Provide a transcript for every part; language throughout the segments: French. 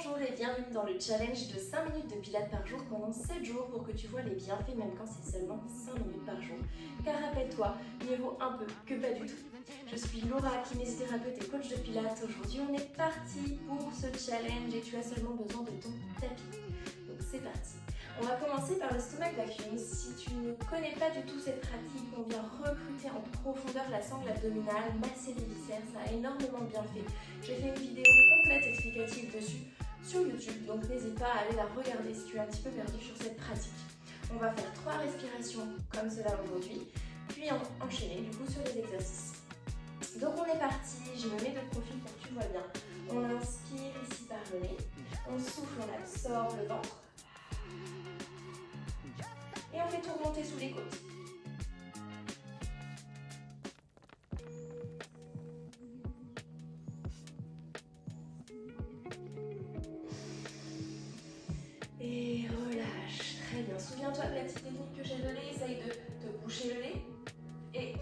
Bonjour et bienvenue dans le challenge de 5 minutes de pilates par jour pendant 7 jours pour que tu vois les bienfaits même quand c'est seulement 5 minutes par jour. Car rappelle-toi, mieux vaut un peu que pas du tout. Je suis Laura, kinésithérapeute et coach de pilates. Aujourd'hui on est parti pour ce challenge et tu as seulement besoin de ton tapis. Donc c'est parti. On va commencer par le stomach vacuum. Si tu ne connais pas du tout cette pratique, on vient recruter en profondeur la sangle abdominale, masser les viscères, ça a énormément bien fait. J'ai fait une vidéo complète explicative dessus sur YouTube, donc n'hésite pas à aller la regarder si tu es un petit peu perdu sur cette pratique. On va faire 3 respirations comme cela aujourd'hui, puis enchaîner du coup sur les exercices. Donc on est parti, je me mets de profil pour que tu vois bien. On inspire ici par le nez, on souffle, on absorbe le ventre. Et on fait tout remonter sous les côtes. Et relâche. Très bien. Souviens-toi de la petite technique que j'ai donnée. Essaye de te boucher le nez et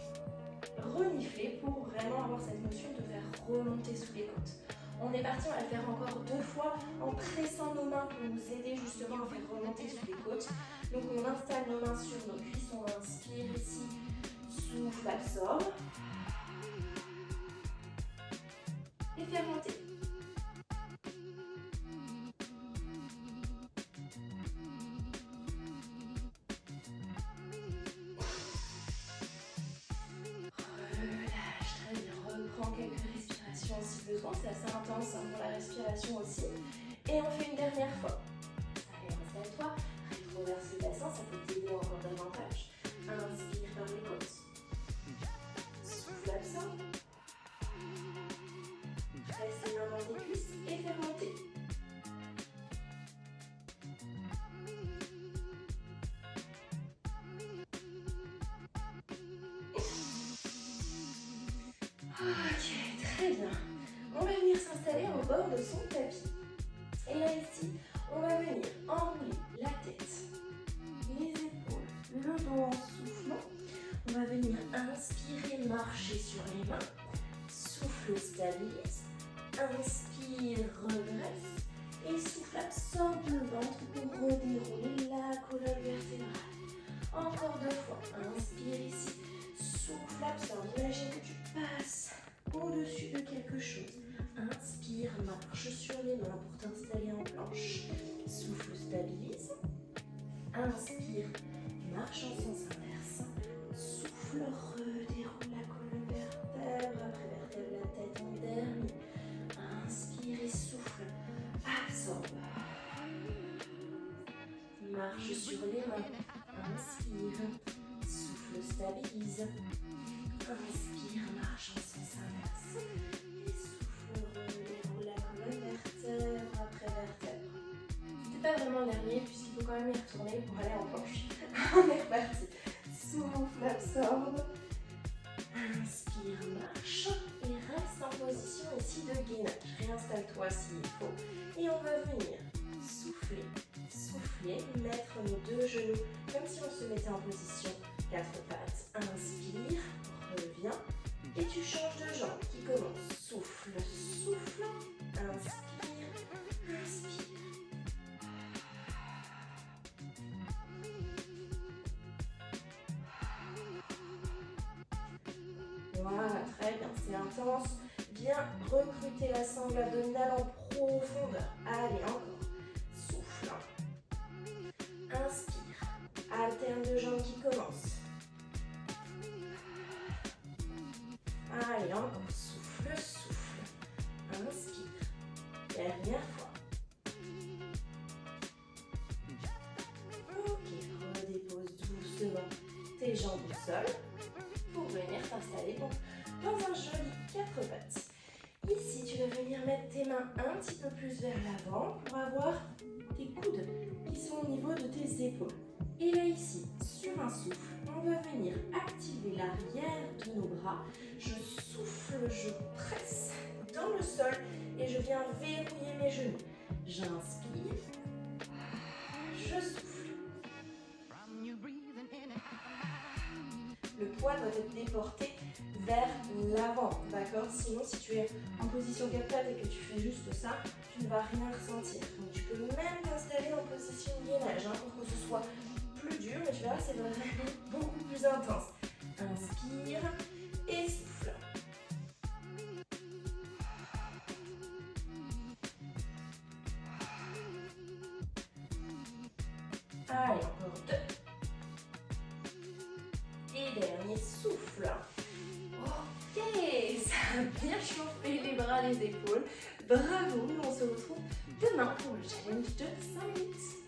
renifler pour vraiment avoir cette notion de faire remonter sous les côtes. On est parti, on va le faire encore 2 fois en pressant nos mains pour nous aider justement à faire remonter sous les côtes. Donc on installe nos mains sur nos cuisses, on inspire ici, souffle, absorbe. Et faire monter. Relâche, très bien, reprends quelques respirations si besoin, c'est assez intense pour la respiration aussi. Et on fait une dernière fois. Allez, installe-toi, rétroverse le bassin, ça peut t'aider encore davantage. Inspire par les côtes. Souffle, absorbe. Reste les mains dans les cuisses et fais remonter. Ok, très bien. On va venir s'installer au bord de son tapis. Et là ici, on va venir enrouler la tête, les épaules, le dos en soufflant. On va venir inspirer, marcher sur les mains. Souffle, stabilise. Inspire, redresse. Et souffle, absorbe le ventre pour redérouler la colonne vertébrale. Encore 2 fois. Inspire ici. Souffle, absorbe. Imagine que tu passes au-dessus de quelque chose. Inspire, marche sur les mains pour t'installer en planche. Souffle, stabilise. Inspire, marche en sens inverse. Souffle, redéroule la colonne vertèbre après vertèbre, la tête en dernier. Inspire et souffle, absorbe. Marche sur les mains. Inspire, souffle, stabilise. Inspire, marche en sens inverse. Et souffle, redéroule la colonne vertèbre après vertèbre. C'était pas vraiment le dernier puisqu'il faut quand même y retourner pour aller en planche. On est reparti. Souffle, absorbe. Inspire, marche. Et reste en position ici de gainage. Réinstalle-toi s'il faut. Et on va venir souffler, souffler, mettre nos 2 genoux comme si on se mettait en position 4 pattes. Inspire, reviens. Et tu changes de jambe qui commence. Souffle, souffle. Inspire, inspire. Voilà, très bien, c'est intense. Viens recruter la sangle abdominale en profondeur. Allez, encore. Souffle. Inspire. Alterne de jambes qui commence. Allez, encore. Souffle, souffle. Inspire. Dernière fois. Ok, redépose doucement tes jambes au sol pour venir t'installer dans un joli 4 pattes. Ici, tu vas venir mettre tes mains un petit peu plus vers l'avant pour avoir tes coudes qui sont au niveau de tes épaules. Et là ici, sur un souffle, on va venir activer l'arrière de nos bras. Je souffle, je presse dans le sol et je viens verrouiller mes genoux. J'inspire, je souffle. Le poids doit être déporté vers l'avant, d'accord? Sinon, si tu es en position quatre pattes et que tu fais juste ça, tu ne vas rien ressentir. Donc, tu peux même t'installer en position gainage pour que ce soit plus dur, mais tu verras, c'est vraiment beaucoup plus intense. Inspire et souffle. Allez, encore 2. Et dernier souffle. Ok, ça a bien chauffé les bras, les épaules. Bravo, nous on se retrouve demain pour le challenge de 5 minutes.